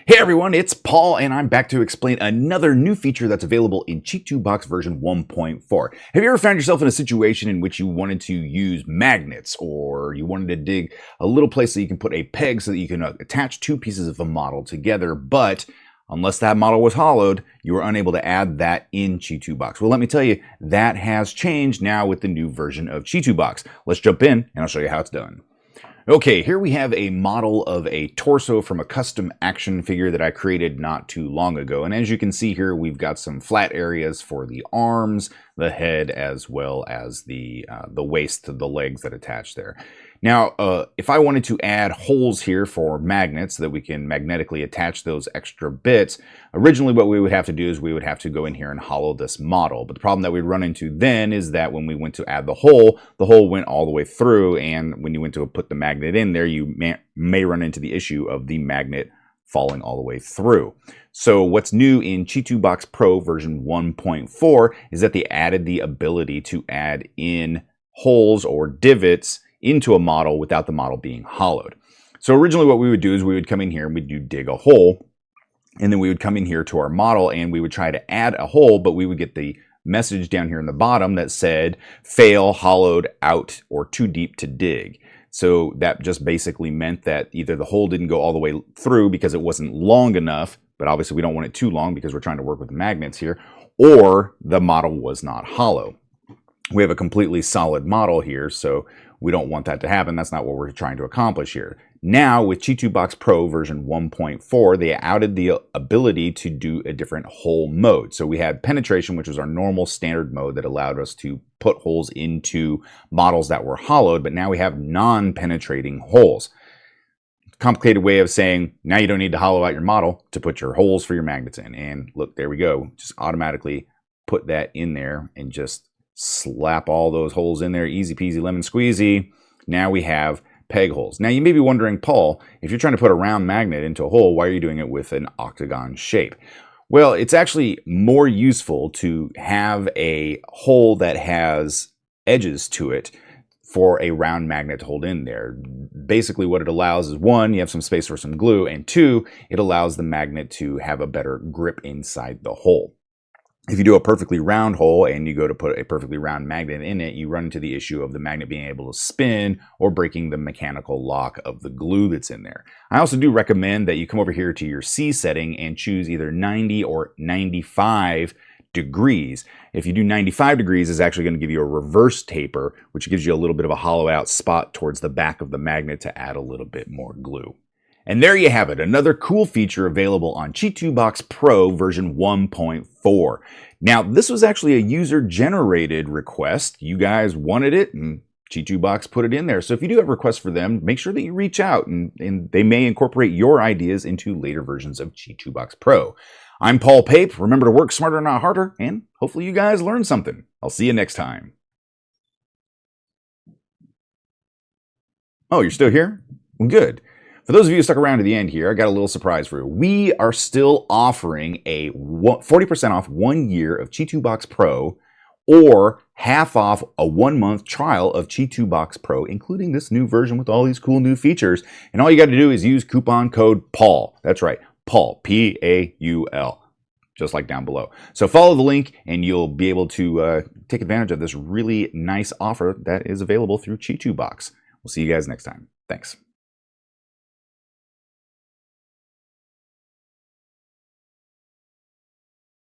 Hey everyone, it's Paul and I'm back to explain another new feature that's available in Chitubox version 1.4. Have you ever found yourself in a situation in which you wanted to use magnets, or you wanted to dig a little place so you can put a peg so that you can attach two pieces of a model together, but unless that model was hollowed, you were unable to add that in Chitubox? Well, let me tell you, that has changed now with the new version of Chitubox. Let's jump in and I'll show you how it's done. Okay, here we have a model of a torso from a custom action figure that I created not too long ago. And as you can see here, we've got some flat areas for the arms, the head, as well as the waist, the legs that attach there. Now, if I wanted to add holes here for magnets so that we can magnetically attach those extra bits, originally what we would have to do is we would have to go in here and hollow this model. But the problem that we'd run into then is that when we went to add the hole went all the way through, and when you went to put the magnet in there, you may run into the issue of the magnet falling all the way through. So what's new in Chitubox Pro version 1.4 is that they added the ability to add in holes or divots into a model without the model being hollowed. So originally what we would do is we would come in here and we'd dig a hole, and then we would come in here to our model and we would try to add a hole, but we would get the message down here in the bottom that said fail, hollowed out, or too deep to dig. So that just basically meant that either the hole didn't go all the way through because it wasn't long enough, but obviously we don't want it too long because we're trying to work with magnets here, or the model was not hollow. We have a completely solid model here, so we don't want that to happen. That's not what we're trying to accomplish here. Now, with Chitubox Pro version 1.4, they added the ability to do a different hole mode. So we had penetration, which was our normal standard mode that allowed us to put holes into models that were hollowed, but now we have non-penetrating holes. Complicated way of saying, now you don't need to hollow out your model to put your holes for your magnets in. And look, there we go. Just automatically put that in there and just slap all those holes in there. Easy peasy lemon squeezy. Now we have peg holes. Now you may be wondering, Paul, if you're trying to put a round magnet into a hole, why are you doing it with an octagon shape? Well, it's actually more useful to have a hole that has edges to it for a round magnet to hold in there. Basically what it allows is, one, you have some space for some glue, and two, it allows the magnet to have a better grip inside the hole. If you do a perfectly round hole and you go to put a perfectly round magnet in it, you run into the issue of the magnet being able to spin or breaking the mechanical lock of the glue that's in there. I also do recommend that you come over here to your C setting and choose either 90 or 95 degrees. If you do 95 degrees, it's actually going to give you a reverse taper, which gives you a little bit of a hollow out spot towards the back of the magnet to add a little bit more glue. And there you have it, another cool feature available on Chitubox Pro version 1.4. Now, this was actually a user-generated request. You guys wanted it, and Chitubox put it in there. So if you do have requests for them, make sure that you reach out, and they may incorporate your ideas into later versions of Chitubox Pro. I'm Paul Pape. Remember to work smarter, not harder, and hopefully you guys learned something. I'll see you next time. Oh, you're still here? Well, good. For those of you who stuck around to the end here, I got a little surprise for you. We are still offering a 40% off 1 year of Chitubox Pro, or half off a 1-month trial of Chitubox Pro, including this new version with all these cool new features. And all you got to do is use coupon code PAUL. That's right, PAUL, P-A-U-L, just like down below. So follow the link and you'll be able to take advantage of this really nice offer that is available through Chitubox. We'll see you guys next time. Thanks.